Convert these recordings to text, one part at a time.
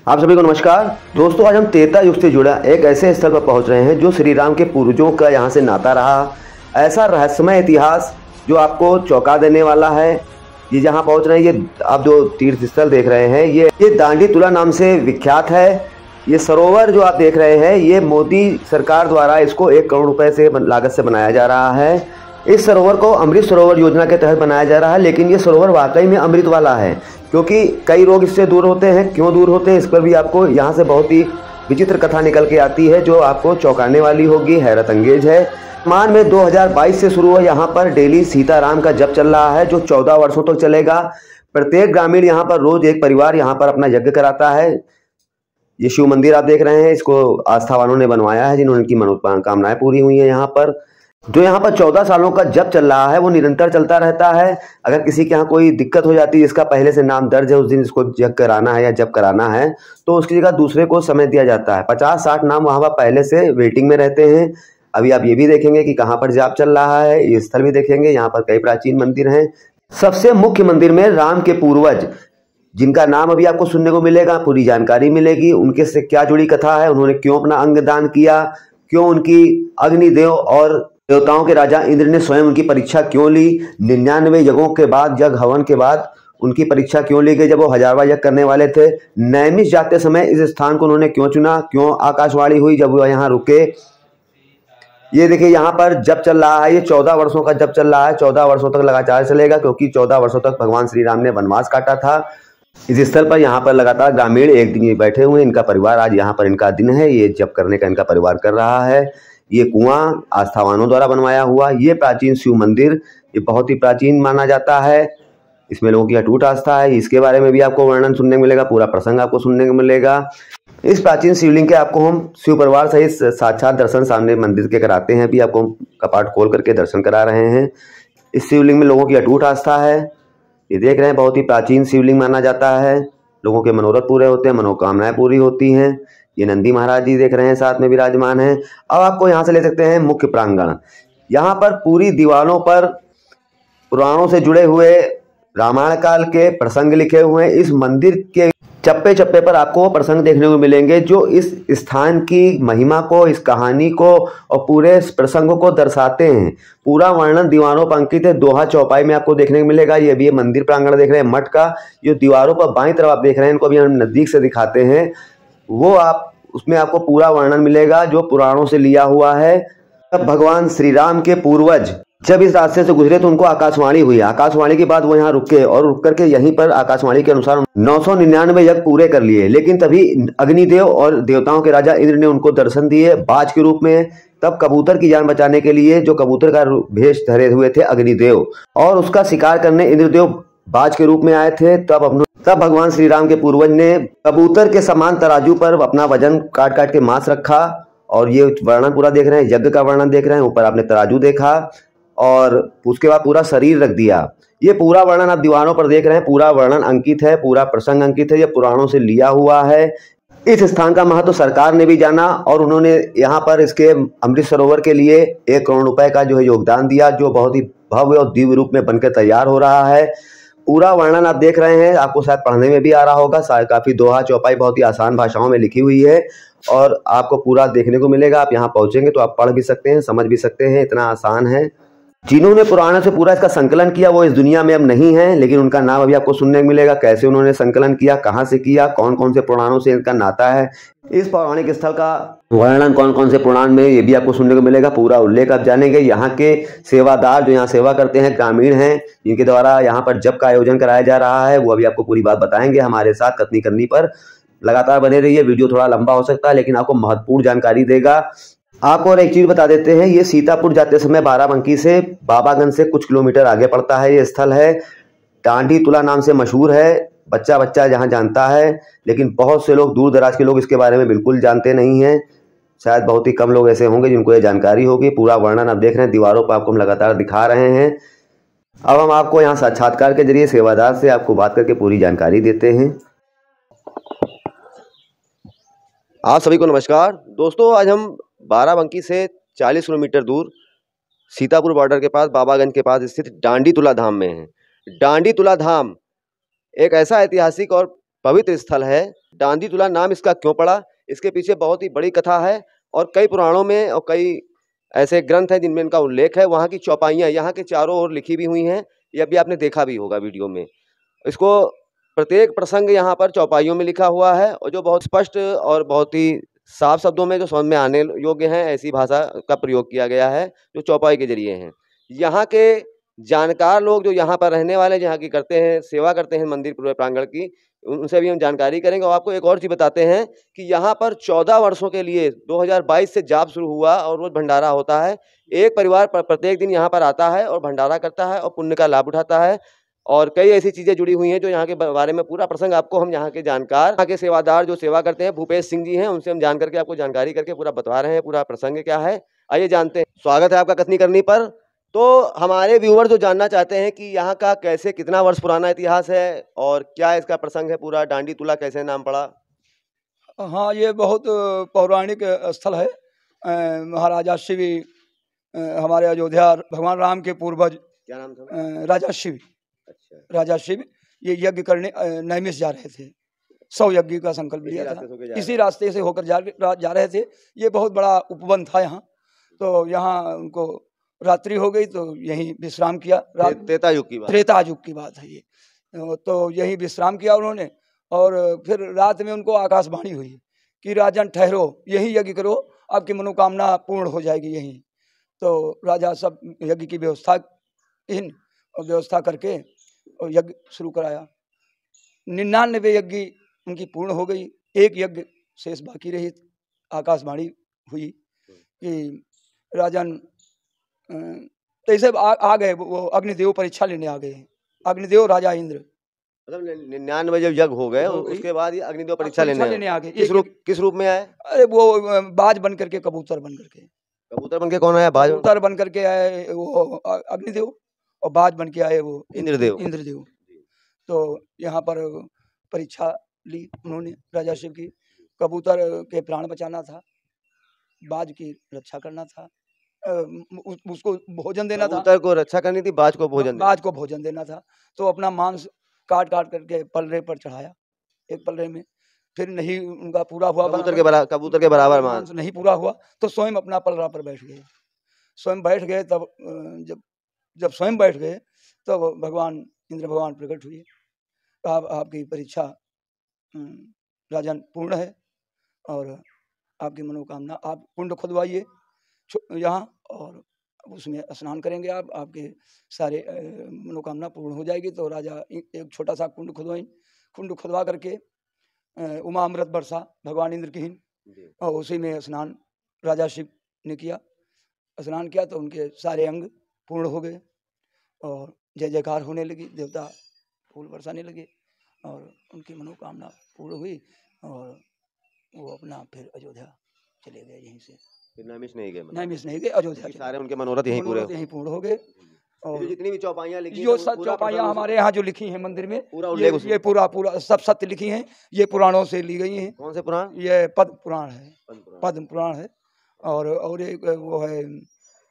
आप सभी को नमस्कार दोस्तों। आज हम त्रेता युग से जुड़ा एक ऐसे स्थल पर पहुंच रहे हैं जो श्री राम के पूर्वजों का यहाँ से नाता रहा। ऐसा रहस्यमय इतिहास जो आपको चौंका देने वाला है। ये जहाँ पहुंच रहे हैं, ये आप जो तीर्थ स्थल देख रहे हैं, ये दांडी तुला नाम से विख्यात है। ये सरोवर जो आप देख रहे हैं, ये मोदी सरकार द्वारा इसको 1 करोड़ रुपए से लागत से बनाया जा रहा है। इस सरोवर को अमृत सरोवर योजना के तहत बनाया जा रहा है, लेकिन ये सरोवर वाकई में अमृत वाला है, क्योंकि कई लोग इससे दूर होते हैं। क्यों दूर होते हैं, इस पर भी आपको यहाँ से बहुत ही विचित्र कथा निकल के आती है जो आपको चौंकाने वाली होगी, हैरत अंगेज है। वर्तमान में 2022 से शुरू हुआ यहाँ पर डेली सीताराम का जप चल रहा है, जो 14 वर्षों तक चलेगा। प्रत्येक ग्रामीण यहाँ पर रोज एक परिवार यहाँ पर अपना यज्ञ कराता है। ये शिव मंदिर आप देख रहे हैं, इसको आस्थावानों ने बनवाया है, जिन्होंने की मनोकामनाएं पूरी हुई है। यहाँ पर जो यहाँ पर 14 सालों का जप चल रहा है वो निरंतर चलता रहता है। अगर किसी के यहाँ कोई दिक्कत हो जाती है, जिसका पहले से नाम दर्ज है, उस दिन इसको यज्ञ कराना है या जप कराना है, तो उसकी जगह दूसरे को समय दिया जाता है। 50-60 नाम वहाँ पर पहले से वेटिंग में रहते हैं। अभी आप ये भी देखेंगे कि कहाँ पर जाप चल रहा है, ये स्थल भी देखेंगे। यहाँ पर कई प्राचीन मंदिर हैं। सबसे मुख्य मंदिर में राम के पूर्वज, जिनका नाम अभी आपको सुनने को मिलेगा, पूरी जानकारी मिलेगी। उनके से क्या जुड़ी कथा है, उन्होंने क्यों अपना अंग दान किया, क्यों उनकी अग्निदेव और देवताओं के राजा इंद्र ने स्वयं उनकी परीक्षा क्यों ली, 99 यज्ञों के बाद, यज्ञ हवन के बाद उनकी परीक्षा क्यों ली गई जब वो 1000वां यज्ञ करने वाले थे। नैमिष जाते समय इस स्थान को उन्होंने क्यों चुना, क्यों आकाशवाणी हुई जब वो यहाँ रुके। ये देखिए यहाँ पर जप चल रहा है, ये 14 वर्षों का जप चल रहा है। 14 वर्षों तक लगातार चलेगा, क्योंकि 14 वर्षों तक भगवान श्री राम ने वनवास काटा था। इस स्थल पर यहाँ पर लगातार ग्रामीण एक दिन बैठे हुए हैं। इनका परिवार आज यहाँ पर इनका दिन है, ये जप करने का इनका परिवार कर रहा है। ये कुआं आस्थावानों द्वारा बनवाया हुआ, ये प्राचीन शिव मंदिर, ये बहुत ही प्राचीन माना जाता है। इसमें लोगों की अटूट आस्था है। इसके बारे में भी आपको वर्णन सुनने को मिलेगा, पूरा प्रसंग आपको सुनने को मिलेगा। इस प्राचीन शिवलिंग के आपको हम शिव परिवार सहित साक्षात दर्शन सामने मंदिर के कराते हैं। अभी आपको कपाट खोल करके दर्शन करा रहे हैं। इस शिवलिंग में लोगों की अटूट आस्था है। ये देख रहे हैं, बहुत ही प्राचीन शिवलिंग माना जाता है। लोगों के मनोरथ पूरे होते हैं, मनोकामनाएं पूरी होती हैं। ये नंदी महाराज जी देख रहे हैं, साथ में विराजमान हैं। अब आपको यहाँ से ले सकते हैं मुख्य प्रांगण। यहाँ पर पूरी दीवारों पर पुराणों से जुड़े हुए रामायण काल के प्रसंग लिखे हुए हैं। इस मंदिर के चप्पे चप्पे पर आपको प्रसंग देखने को मिलेंगे जो इस स्थान की महिमा को, इस कहानी को और पूरे प्रसंगों को दर्शाते हैं। पूरा वर्णन दीवारों पर अंकित है, दोहा चौपाई में आपको देखने को मिलेगा। ये भी मंदिर प्रांगण देख रहे हैं मठ का, जो दीवारों पर बाईं तरफ आप देख रहे हैं, इनको अभी हम नजदीक से दिखाते हैं। वो आप उसमें आपको पूरा वर्णन मिलेगा जो पुराणों से लिया हुआ है। तब भगवान श्री राम के पूर्वज जब इस रास्ते से गुजरे तो उनको आकाशवाणी हुई। आकाशवाणी के बाद वो यहाँ रुके और रुक करके यहीं पर आकाशवाणी के अनुसार 999 यज्ञ पूरे कर लिए। लेकिन तभी अग्निदेव और देवताओं के राजा इंद्र ने उनको दर्शन दिए बाज के रूप में। तब कबूतर की जान बचाने के लिए, जो कबूतर का भेष धरे हुए थे अग्निदेव, और उसका शिकार करने इंद्रदेव बाज के रूप में आए थे। तब भगवान श्री राम के पूर्वज ने कबूतर के समान तराजू पर अपना वजन काट काट के मांस रखा। और ये वर्णन पूरा देख रहे हैं, यज्ञ का वर्णन देख रहे हैं। ऊपर आपने तराजू देखा और उसके बाद पूरा शरीर रख दिया। ये पूरा वर्णन आप दीवारों पर देख रहे हैं, पूरा वर्णन अंकित है, पूरा प्रसंग अंकित है। ये पुराणों से लिया हुआ है। इस स्थान का महत्व सरकार ने भी जाना और उन्होंने यहाँ पर इसके अमृत सरोवर के लिए 1 करोड़ रुपए का जो है योगदान दिया, जो बहुत ही भव्य और दिव्य रूप में बनकर तैयार हो रहा है। पूरा वर्णन आप देख रहे हैं, आपको शायद पढ़ने में भी आ रहा होगा। काफी दोहा चौपाई बहुत ही आसान भाषाओं में लिखी हुई है और आपको पूरा देखने को मिलेगा। आप यहाँ पहुंचेंगे तो आप पढ़ भी सकते हैं, समझ भी सकते हैं, इतना आसान है। जिन्होंने पुराणों से पूरा इसका संकलन किया वो इस दुनिया में अब नहीं है, लेकिन उनका नाम अभी आपको सुनने को मिलेगा। कैसे उन्होंने संकलन किया, कहाँ से किया, कौन कौन से पुराणों से इनका नाता है, इस पौराणिक स्थल का वर्णन कौन कौन से पुराण में, ये भी आपको सुनने को मिलेगा। पूरा उल्लेख आप जानेंगे। यहाँ के सेवादार जो यहाँ सेवा करते हैं, ग्रामीण हैं, जिनके द्वारा यहाँ पर जप का आयोजन कराया जा रहा है, वो अभी आपको पूरी बात बताएंगे हमारे साथ कथनी करनी पर। लगातार बने रहिए। वीडियो थोड़ा लंबा हो सकता है, लेकिन आपको महत्वपूर्ण जानकारी देगा। आपको और एक चीज बता देते हैं, ये सीतापुर जाते समय बाराबंकी से, बाबागंज से कुछ किलोमीटर आगे पड़ता है। ये स्थल है, दांडी तुला नाम से मशहूर है। बच्चा बच्चा जहाँ जानता है, लेकिन बहुत से लोग, दूर दराज के लोग इसके बारे में बिल्कुल जानते नहीं हैं। शायद बहुत ही कम लोग ऐसे होंगे जिनको ये जानकारी होगी। पूरा वर्णन आप देख रहे हैं, दीवारों पर आपको हम लगातार दिखा रहे हैं। अब हम आपको यहाँ साक्षात्कार के जरिए सेवादार से आपको बात करके पूरी जानकारी देते हैं। आप सभी को नमस्कार दोस्तों। आज हम बाराबंकी से 40 किलोमीटर दूर सीतापुर बॉर्डर के पास, बाबागंज के पास स्थित दांडी तुला धाम में हैं। दांडी तुला धाम एक ऐसा ऐतिहासिक और पवित्र स्थल है। डांडी तुला नाम इसका क्यों पड़ा, इसके पीछे बहुत ही बड़ी कथा है और कई पुराणों में और कई ऐसे ग्रंथ हैं जिनमें इनका उल्लेख है। वहाँ की चौपाइयाँ यहाँ के चारों ओर लिखी भी हुई हैं, ये अभी आपने देखा भी होगा वीडियो में। इसको प्रत्येक प्रसंग यहाँ पर चौपाइयों में लिखा हुआ है और जो बहुत स्पष्ट और बहुत ही साफ शब्दों में जो समझ में आने योग्य हैं, ऐसी भाषा का प्रयोग किया गया है जो चौपाई के जरिए हैं। यहाँ के जानकार लोग जो यहाँ पर रहने वाले, यहाँ की करते हैं, सेवा करते हैं मंदिर पूरे प्रांगण की, उनसे भी हम जानकारी करेंगे। और आपको एक और चीज़ बताते हैं कि यहाँ पर 14 वर्षों के लिए 2022 से जाप शुरू हुआ और रोज भंडारा होता है। एक परिवार प्रत्येक दिन यहाँ पर आता है और भंडारा करता है और पुण्य का लाभ उठाता है। और कई ऐसी चीज़ें जुड़ी हुई हैं जो यहाँ के बारे में पूरा प्रसंग आपको हम यहाँ के जानकार, यहाँ के सेवादार जो सेवा करते हैं भूपेश सिंह जी हैं, उनसे हम जान करके आपको जानकारी करके पूरा बता रहे हैं पूरा प्रसंग क्या है। आइए जानते हैं। स्वागत है आपका कथनी करनी पर। तो हमारे व्यूअर जो जानना चाहते हैं कि यहाँ का कैसे कितना वर्ष पुराना इतिहास है और क्या इसका प्रसंग है पूरा, डांडी तुला कैसे नाम पड़ा? हाँ, ये बहुत पौराणिक स्थल है। महाराजा शिव हमारे अयोध्या भगवान राम के पूर्वज, क्या नाम था? राजा शिव। अच्छा। राजा शिव ये यज्ञ करने नैमिष जा रहे थे। 100 यज्ञ का संकल्प लिया था, इसी रास्ते से होकर जा रहे थे। ये बहुत बड़ा उपवन था यहाँ, तो यहाँ उनको रात्रि हो गई तो यहीं विश्राम किया। त्रेता युग की बात, त्रेता युग की बात है ये। तो यहीं विश्राम किया उन्होंने और फिर रात में उनको आकाशवाणी हुई कि राजन ठहरो, यहीं यज्ञ करो, आपकी मनोकामना पूर्ण हो जाएगी यहीं। तो राजा सब यज्ञ की व्यवस्था करके और यज्ञ शुरू कराया। 99 यज्ञ उनकी पूर्ण हो गई, एक यज्ञ शेष बाकी रही। आकाशवाणी हुई कि राजन तैसे आ गए, वो अग्निदेव परीक्षा लेने आ गए। अग्निदेव राजा इंद्र, मतलब 99 जब यज्ञ हो गए उसके बाद ये अग्निदेव परीक्षा लेने आ गए। किस रूप में आए? अरे वो बाज बन करके, कबूतर बन करके। कबूतर बन के कौन आया? बाज? कबूतर बन करके आए वो अग्निदेव और बाज बन के आए वो इंद्रदेव। तो यहाँ पर परीक्षा ली उन्होंने राजा शिव की। कबूतर के प्राण बचाना था, बाज की रक्षा करना था, उसको भोजन देना था। कबूतर को रक्षा करनी थी, बाज को भोजन देना था। तो अपना मांस काट करके पलरे पर चढ़ाया, एक पलरे में। फिर नहीं उनका पूरा हुआ, कबूतर के बराबर मांस नहीं पूरा हुआ तो स्वयं अपना पलरा पर बैठ गए। स्वयं बैठ गए, तब जब स्वयं बैठ गए तब भगवान इंद्र भगवान प्रकट हुए। आपकी परीक्षा राजन पूर्ण है और आपकी मनोकामना, आप कुंड खुदवाइए यहाँ और उसमें स्नान करेंगे आप, आपके सारे मनोकामना पूर्ण हो जाएगी। तो राजा एक छोटा सा कुंड खुदवाई। कुंड खुदवा करके उमा अमृत बरसा भगवान इंद्र की, और उसी में स्नान राजा शिव ने किया। स्नान किया तो उनके सारे अंग पूर्ण हो गए और जय जयकार होने लगी, देवता फूल बरसाने लगे और उनकी मनोकामना पूर्ण हुई और वो अपना फिर अयोध्या चले गए। यहीं से नैमिष नहीं गए, अयोध्या सारे उनके मनोरथ यहीं पूर्ण हो गए। और जितनी भी चौपाइयाँ लिखी, जो सब चौपाइयाँ हमारे यहाँ जो लिखी हैं मंदिर में, ये पूरा सब सत्य लिखी हैं। ये पुराणों से ली गई हैं। कौन से पुराण? ये पद्म पुराण है, पद्म पुराण है। और एक वो है,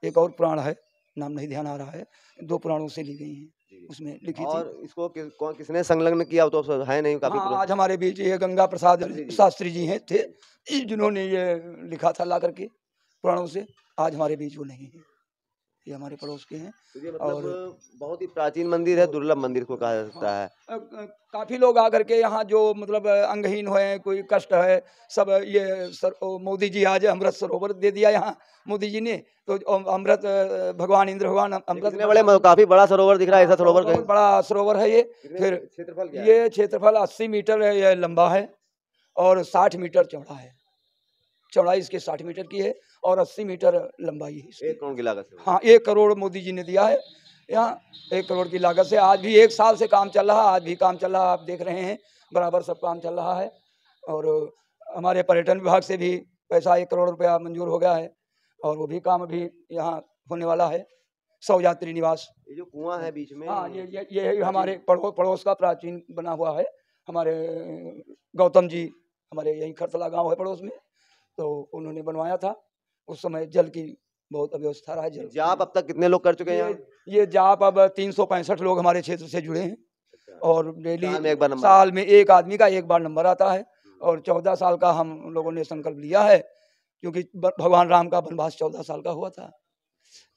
एक और पुराण है, नाम नहीं ध्यान आ रहा है। 2 पुराणों से ली गई हैं, उसमें लिखी और थी। इसको किसने संलग्न किया तो है नहीं काफी। आज हमारे बीच ये गंगा प्रसाद शास्त्री जी हैं थे, जिन्होंने ये लिखा था ला करके पुराणों से। आज हमारे बीच वो नहीं है, ये हमारे पड़ोस के हैं। तो ये मतलब और बहुत ही प्राचीन मंदिर है, दुर्लभ मंदिर को कहा जाता है। काफी लोग आकर के यहाँ जो मतलब अंगहीन है, कोई कष्ट है, सब ये मोदी जी आज अमृत सरोवर दे दिया यहाँ मोदी जी ने। तो अमृत भगवान इंद्र भगवान अमृत, काफी बड़ा सरोवर दिख रहा है। ऐसा सरोवर बहुत बड़ा सरोवर है ये। फिर ये क्षेत्रफल 80 मीटर ये लंबा है और 60 मीटर चौड़ा है। चौड़ाई इसके 60 मीटर की है और 80 मीटर लंबाई है। 1 करोड़ की लागत से। हाँ, 1 करोड़ मोदी जी ने दिया है यहाँ, 1 करोड़ की लागत से। आज भी 1 साल से काम चल रहा है, आज भी काम चल रहा है, आप देख रहे हैं बराबर सब काम चल रहा है। और हमारे पर्यटन विभाग से भी पैसा 1 करोड़ रुपया मंजूर हो गया है और वो भी काम अभी यहाँ होने वाला है। 100 यात्री निवास, ये जो कुआं है बीच में, हाँ, ये हमारे पड़ोस का प्राचीन बना हुआ है। हमारे गौतम जी, हमारे यही खरतला गाँव है पड़ोस में, तो उन्होंने बनवाया था। उस समय जल की बहुत अव्यवस्था रहा है। जाप अब तक कितने लोग कर चुके हैं? ये जाप अब 365 लोग हमारे क्षेत्र से जुड़े हैं। और डेली साल में एक आदमी का एक बार नंबर आता है। और 14 साल का हम लोगों ने संकल्प लिया है, क्योंकि भगवान राम का वनवास 14 साल का हुआ था।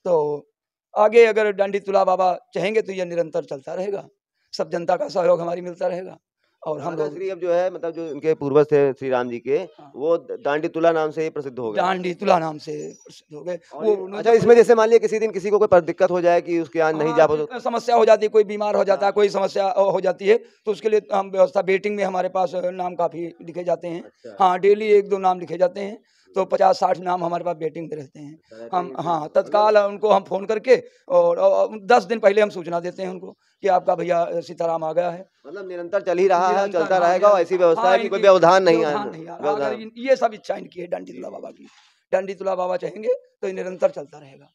तो आगे अगर डांडी तुला बाबा चाहेंगे तो यह निरंतर चलता रहेगा, सब जनता का सहयोग हमारी मिलता रहेगा। और हम लोग श्री अब जो है मतलब जो इनके पूर्वज थे श्री राम जी के, वो डांडी तुला नाम से ही प्रसिद्ध हो गए, डांडी तुला नाम से प्रसिद्ध हो गए। वो अच्छा, इसमें जैसे मान लिया किसी दिन किसी को कोई दिक्कत हो जाए कि उसके यहाँ नहीं जा पाते, समस्या हो जाती है, कोई बीमार हो जाता है, कोई समस्या हो जाती है, तो उसके लिए हम व्यवस्था, बेटिंग में हमारे पास नाम काफी लिखे जाते हैं। हाँ, डेली 1-2 नाम लिखे जाते हैं, तो 50-60 नाम हमारे पास बेटिंग में रहते हैं। हम हाँ तत्काल उनको हम फोन करके और 10 दिन पहले हम सूचना देते हैं उनको कि आपका भैया सीताराम आ गया है। मतलब निरंतर चल ही रहा है, चलता रहेगा, और ऐसी व्यवस्था है कि कोई व्यवधान नहीं है। ये सब इच्छा इनकी है डांडी तुला बाबा की। डांडी तुला बाबा चाहेंगे तो निरंतर चलता रहेगा।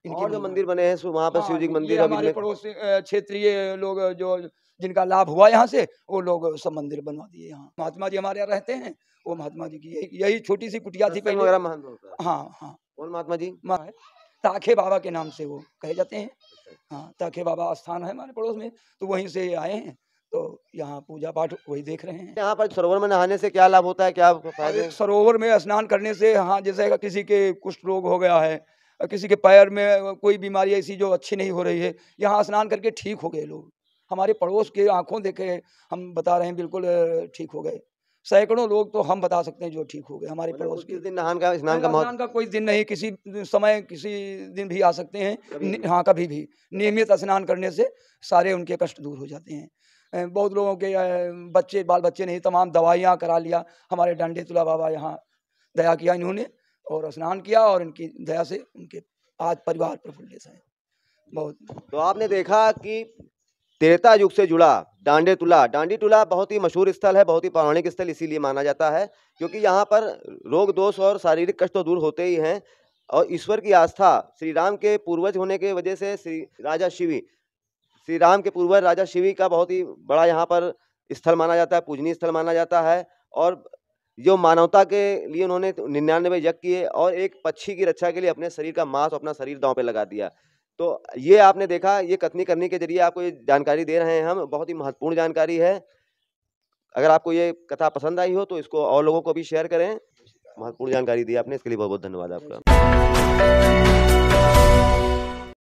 और जो मंदिर बने हैं वहाँ पर शिव जी मंदिर, हमारे पड़ोस क्षेत्रीय लोग जो जिनका लाभ हुआ यहाँ से, वो लोग सब मंदिर बनवा दिए। यहाँ महात्मा जी हमारे यहाँ रहते हैं, वो महात्मा जी की यही छोटी सी कुटिया थी पहले। हाँ हाँ, कौन महात्मा जी? ताखे बाबा के नाम से वो कहे जाते हैं। हाँ, ताखे बाबा स्थान है हमारे पड़ोस में, तो वहीं से आए हैं, तो यहाँ पूजा पाठ वही देख रहे हैं। यहाँ पर सरोवर में नहाने से क्या लाभ होता है, क्या फायदे? सरोवर में स्नान करने से, हाँ, जैसे किसी के कुष्ठ रोग हो गया है, किसी के पैर में कोई बीमारी ऐसी जो अच्छी नहीं हो रही है, यहाँ स्नान करके ठीक हो गए लोग। हमारे पड़ोस के आंखों देखे हम बता रहे हैं, बिल्कुल ठीक हो गए। सैकड़ों लोग तो हम बता सकते हैं जो ठीक हो गए हमारे पड़ोस के। दिन स्नान का कोई दिन नहीं, किसी समय किसी दिन भी आ सकते हैं। हाँ, कभी भी नियमित स्नान करने से सारे उनके कष्ट दूर हो जाते हैं। बहुत लोगों के बच्चे, बाल बच्चे नहीं, तमाम दवाइयाँ करा लिया। हमारे डांडी तुला बाबा यहाँ दया किया इन्होंने, और स्नान किया, और इनकी दया से उनके आज परिवार प्रफुल्लित है बहुत। तो आपने देखा कि त्रेता युग से जुड़ा डांडी तुला बहुत ही मशहूर स्थल है, बहुत ही पौराणिक स्थल इसीलिए माना जाता है क्योंकि यहाँ पर रोग दोष और शारीरिक कष्ट तो दूर होते ही हैं, और ईश्वर की आस्था, श्री राम के पूर्वज होने के वजह से श्री राम के पूर्वज राजा शिवी का बहुत ही बड़ा यहाँ पर स्थल माना जाता है, पूजनीय स्थल माना जाता है। और जो मानवता के लिए उन्होंने 99 यज्ञ किए, और एक पक्षी की रक्षा के लिए अपने शरीर का मांस, अपना शरीर दांव पे लगा दिया। तो ये आपने देखा, ये कथनी करने के जरिए आपको ये जानकारी दे रहे हैं हम, बहुत ही महत्वपूर्ण जानकारी है। अगर आपको ये कथा पसंद आई हो तो इसको और लोगों को भी शेयर करें। महत्वपूर्ण जानकारी दी आपने, इसके लिए बहुत बहुत धन्यवाद आपका।